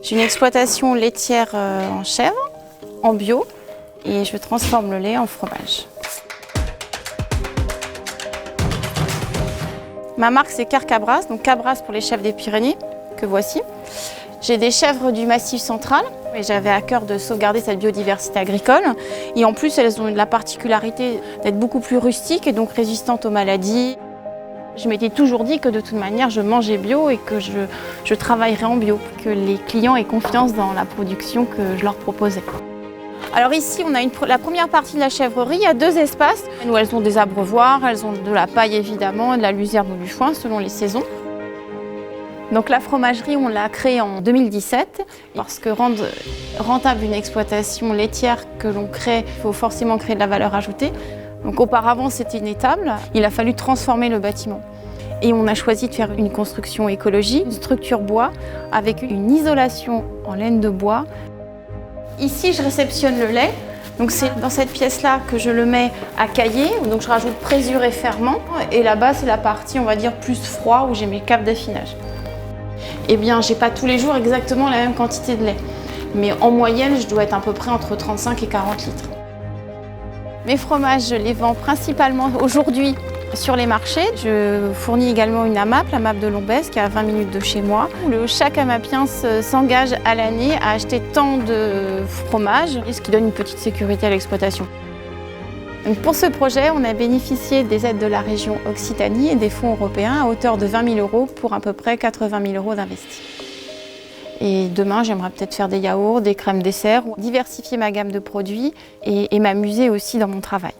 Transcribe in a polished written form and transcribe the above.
J'ai une exploitation laitière en chèvre, en bio, et je transforme le lait en fromage. Ma marque c'est Carcabras, donc Cabras pour les chèvres des Pyrénées, que voici. J'ai des chèvres du Massif central et j'avais à cœur de sauvegarder cette biodiversité agricole. Et en plus, elles ont la particularité d'être beaucoup plus rustiques et donc résistantes aux maladies. Je m'étais toujours dit que de toute manière, je mangeais bio et que je travaillerais en bio, que les clients aient confiance dans la production que je leur proposais. Alors ici, on a la première partie de la chèvrerie, il y a 2 espaces où elles ont des abreuvoirs, elles ont de la paille évidemment, de la luzerne ou du foin selon les saisons. Donc la fromagerie, on l'a créée en 2017 parce que rendre rentable une exploitation laitière que l'on crée, il faut forcément créer de la valeur ajoutée. Donc auparavant, c'était une étable, il a fallu transformer le bâtiment. Et on a choisi de faire une construction écologique, une structure bois avec une isolation en laine de bois. Ici, je réceptionne le lait. Donc c'est dans cette pièce-là que je le mets à cailler, donc je rajoute présure et ferment. Et là-bas, c'est la partie, on va dire, plus froid où j'ai mes caves d'affinage. Eh bien, j'ai pas tous les jours exactement la même quantité de lait. Mais en moyenne, je dois être à peu près entre 35 et 40 litres. Mes fromages, je les vends principalement aujourd'hui sur les marchés. Je fournis également une AMAP, la MAP de Lombès, qui est à 20 minutes de chez moi. Chaque amapien s'engage à l'année à acheter tant de fromages, ce qui donne une petite sécurité à l'exploitation. Pour ce projet, on a bénéficié des aides de la région Occitanie et des fonds européens à hauteur de 20 000 € pour à peu près 80 000 € d'investis. Et demain, j'aimerais peut-être faire des yaourts, des crèmes desserts, diversifier ma gamme de produits et m'amuser aussi dans mon travail.